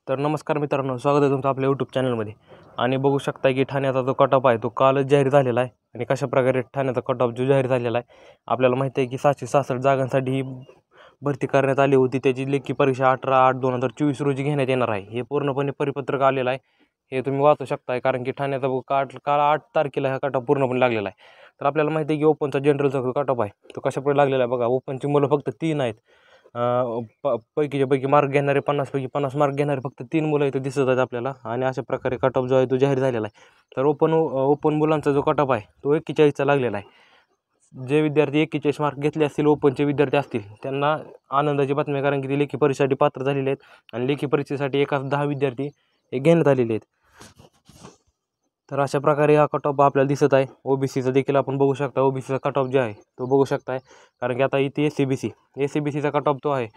तर नमस्कार मित्रांनो, स्वागत आहे तुमचं आपल्या यूट्यूब चॅनलमध्ये. आणि बघू शकता की ठाण्याचा जो कट ऑफ आहे तो कालच जाहीर झालेला आहे. आणि कशाप्रकारे ठाण्याचा कट ऑफ जो जाहीर झालेला आहे, आपल्याला माहिती आहे की 766 जागांसाठी ही भरती करण्यात आली होती. त्याची लेखी परीक्षा 18/8/2024 रोजी घेण्यात येणार आहे. हे पूर्णपणे परिपत्रक आलेलं आहे, हे तुम्ही वाचू शकताय. कारण की ठाण्याचा काल 8 तारखेला हा कट ऑफ पूर्णपणे लागलेला आहे. तर आपल्याला माहिती आहे की ओपनचा जनरलचा जो कट ऑफ आहे तो कशाप्रकारे लागलेला आहे. बघा, ओपनची मुलं फक्त 3 आहेत. पैकीच्या पैकी मार्क घेणारे 50 पैकी 50 मार्क घेणारे फक्त 3 मुलं इथे दिसत आहेत आपल्याला. आणि अशा प्रकारे कट ऑफ जो आहे तो जाहीर झालेला आहे. तर ओपन मुलांचा जो कट ऑफ आहे तो 41चा लागलेला आहे. जे विद्यार्थी 41 मार्क घेतले असतील, ओपनचे विद्यार्थी असतील, त्यांना आनंदाची बातमी आहे. कारण की ते लेखी परीक्षेसाठी पात्र झालेले आहेत. आणि लेखी परीक्षेसाठी एकाच 10 विद्यार्थी हे घेण्यात आलेले आहेत. तर अशा प्रकारे हा कट ऑफ आपल्याला दिसत आहे. ओबीसीचा देखील आपण बघू शकता. ओबीसीचा कट ऑफ जे आहे तो बघू शकताय. कारण की आता इथे एस सी बी सीचा कट ऑफ तो आहे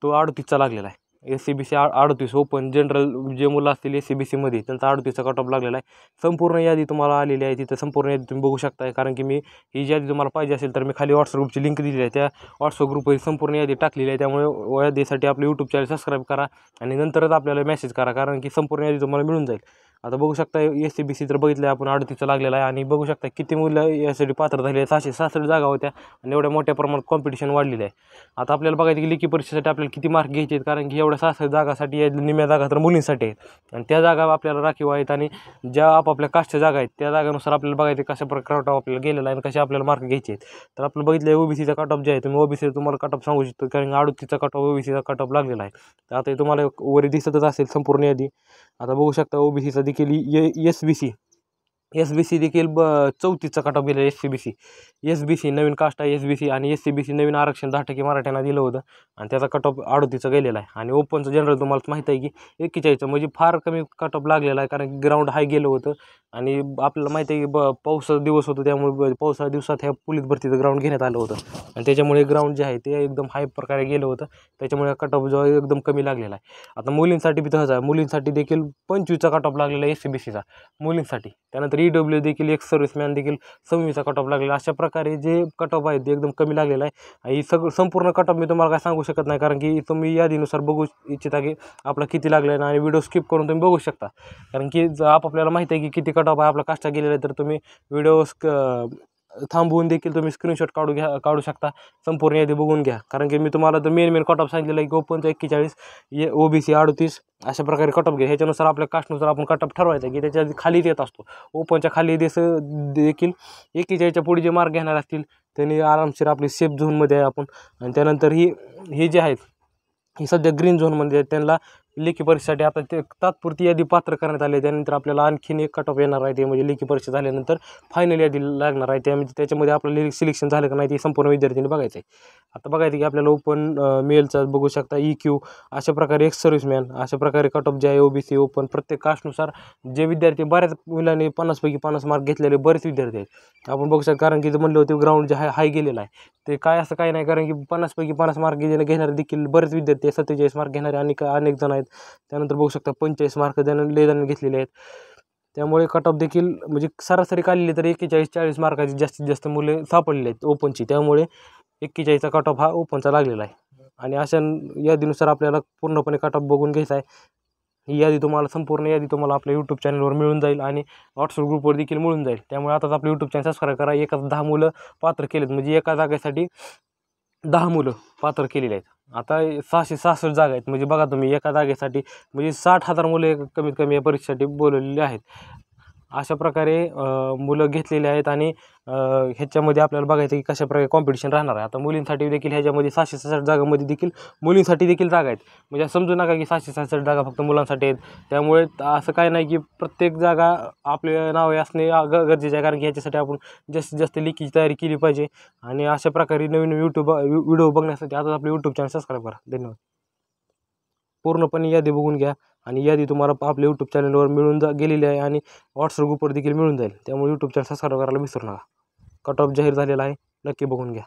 तो 38चा लागलेला आहे. SCBC 38, ओपन जनरल जे मुलं असतील SCBCमध्ये त्यांचा 38चा कट ऑफ लागलेला आहे. संपूर्ण यादी तुम्हाला आलेली आहे. तिथं संपूर्ण यादी तुम्ही बघू शकताय. कारण की मी ही यादी तुम्हाला पाहिजे असेल तर मी खाली व्हॉट्सअप ग्रुपची लिंक दिलेली आहे. त्या व्हॉट्सअप ग्रुपवर संपूर्ण यादी टाकलेली आहे. त्यामुळे यादीसाठी आपलं यूट्यूब चॅनल सबस्क्राईब करा आणि नंतरच आपल्याला मेसेज करा, कारण की संपूर्ण यादी तुम्हाला मिळून जाईल. आता बघू शकता SCBC तर बघितलं आपण 38चा लागलेला आहे. आणि बघू शकता किती मुलं यासाठी पात्र झाले. 666 जागा होत्या आणि एवढ्या मोठ्या प्रमाणात कॉम्पिटिशन वाढलेलं आहे. आता आपल्याला बघायचं की लेखी परीक्षेसाठी आपल्याला किती मार्क घ्यायचे आहेत. कारण की एवढ्या 66 जागासाठी निम्म्या जागा तर मुलींसाठी आहेत आणि त्या जागा आपल्याला राखीव आहेत. आणि ज्या आपापल्या कास्टच्या जागा आहेत त्या जागानुसार आपल्याला बघायचं कशा प्रकार कट ऑफ आपल्याला गेलेला आहे आणि कसे आपल्याला मार्क घ्यायचे आहेत. तर आपलं बघितलं ओबीसीचा कट ऑफ जे आहे, तुम्ही ओबीसी तुम्हाला कट ऑफ सांगू शकतो. कारण 38चा कट ऑफ ओबीसीचा कट ऑफ लागलेला आहे. तर आता हे तुम्हाला वर दिसतच असेल संपूर्ण यादी. आता बघू शकता ओबीसीचा देखील एस बी सी देखील 34चा कट ऑफ गेला. एस बी सी नवीन कास्ट आहे. SBC आणि SCBC नवीन आरक्षण 10% मराठ्यांना दिलं होतं आणि त्याचा कट ऑफ 38चा गेलेला आहे. आणि ओपनचं जनरल तुम्हाला माहिती आहे की 41चा म्हणजे फार कमी कट ऑफ लागलेला आहे. कारण की ग्राउंड हाय गेलं होतं आणि आपल्याला माहिती आहे की पावसाचा दिवस होतो, त्यामुळे पावसाच्या दिवसात ह्या पोलीस भरतीचं ग्राउंड घेण्यात आलं होतं आणि त्याच्यामुळे ग्राउंड जे आहे ते एकदम हाय प्रकारे गेलं होतं. त्याच्यामुळे कट ऑफ जो आहे एकदम कमी लागलेला आहे. आता मुलींसाठी बी तसंच आहे. मुलींसाठी देखील 25चा कट ऑफ लागलेला आहे SCBCचा मुलींसाठी. त्यानंतर EW देखील एक सर्व्हिसमॅन देखील 26चा कट ऑफ लागलेला. अशा प्रकारे जे कट ऑफ आहे ते एकदम कमी लागलेला आहे. ही संपूर्ण कट ऑफ मी तुम्हाला काय सांगू शकत नाही, कारण की तुम्ही यादीनुसार बघू इच्छिता की आपला किती लागला आहे. आणि व्हिडिओ स्किप करून तुम्ही बघू शकता. कारण की आपल्याला माहिती आहे की किती कट ऑफ आहे आपला काष्टा गेलेला आहे, तर तुम्ही व्हिडिओ थांबवून देखील तुम्ही स्क्रीनशॉट काढू शकता. संपूर्ण यादी बघून घ्या. कारण की मी तुम्हाला तर मेन कट ऑफ सांगितलेलं आहे की ओपनचा 41, OBC 38, अशा प्रकारे कट ऑफ घ्या. ह्याच्यानुसार आपल्या कास्टनुसार आपण कट ऑफ ठरवायचा की त्याच्या खाली येत असतो. ओपनच्या खाली देखील 41च्या पुढे जे मार्क घेणार असतील त्यांनी आरामशीर आपली सेफ झोनमध्ये आहे आपण. आणि त्यानंतर ही जे आहेत ही सध्या ग्रीन झोनमध्ये आहेत. त्यांना लेखी परीक्षेसाठी आता ते तात्पुरती यादी पात्र करण्यात आली. त्यानंतर आपल्याला आणखीन एक कट ऑफ येणार आहे. ते म्हणजे लेखी परीक्षा झाल्यानंतर फायनल यादी लागणार आहे. त्याच्यामध्ये आपलं सिलेक्शन झालं का नाही ते संपूर्ण विद्यार्थ्यांनी बघायचं आहे. आता बघायचं की आपल्याला ओपन मेलचा बघू शकता, EQ, अशा प्रकारे एक सर्व्हिसमॅन, अशा प्रकारे कट ऑफ जे आहे OBC ओपन प्रत्येक कास्टनुसार जे विद्यार्थी बऱ्याच मुलांनी 50 पैकी 50 मार्क घेतलेले बरेच विद्यार्थी आहेत आपण बघू शकता. कारण की म्हणलं होतं ग्राउंड जे हाय गेलेलं आहे ते काय असं काही नाही. कारण की 50 पैकी 50 मार्क घेणारे देखील बरेच विद्यार्थी 47 मार्क घेणारे अनेक जण आहेत. त्यानंतर बघू शकता 45 मार्क लय जणांनी घेतलेले आहेत. त्यामुळे कट ऑफ देखील म्हणजे सरासरी काढली तर 41-40 मार्काची जास्तीत जास्त मुले सापडलेले आहेत ओपनची. त्यामुळे 41चा कट ऑफ हा ओपनचा लागलेला आहे. आणि अशा यादीनुसार आपल्याला पूर्णपणे कट ऑफ बघून घ्यायचा आहे. ही यादी तुम्हाला संपूर्ण यादी तुम्हाला आपल्या यूट्यूब चॅनलवर मिळून जाईल आणि व्हॉट्सअप ग्रुपवर देखील मिळून जाईल. त्यामुळे आताच आपलं यूट्यूब चॅनल सबस्क्राईब करा. एकाच 10 मुलं पात्र केलेत, म्हणजे एका जागेसाठी 10 मुलं पात्र केलेली आहेत. आता 666 जागा आहेत. म्हणजे बघा तुम्ही एका जागेसाठी म्हणजे 60,000 मुलं कमीत कमी या परीक्षेसाठी बोलवलेली आहेत. अशा प्रकारे मुलं घेतलेली आहेत. आणि ह्याच्यामध्ये आपल्याला बघायचं की कशाप्रकारे कॉम्पिटिशन राहणार आहे. आता मुलींसाठी देखील ह्याच्यामध्ये 666 जागांमध्ये देखील मुलींसाठी देखील जागा आहेत. म्हणजे समजू नका की 666 जागा फक्त मुलांसाठी आहेत. त्यामुळे असं काय नाही की प्रत्येक जागा आपले नावे असणे गरजेचे आहे. कारण की ह्याच्यासाठी आपण जास्तीत जास्त लेखीची तयारी केली पाहिजे. आणि अशा प्रकारे नवीन व्हिडिओ बघण्यासाठी आता आपलं यूट्यूब चॅनल सबस्क्राईब करा. धन्यवाद. पूर्णपणे यादी बघून घ्या आणि यादी तुम्हाला आपल्या यूट्यूब चॅनलवर मिळून गेलेली आहे आणि व्हॉट्सअप ग्रुपवर देखील मिळून जाईल. त्यामुळे यूट्यूब चॅनल सबस्क्राईब करायला विसरू नका. कट ऑफ जाहीर झालेला आहे, नक्की बघून घ्या.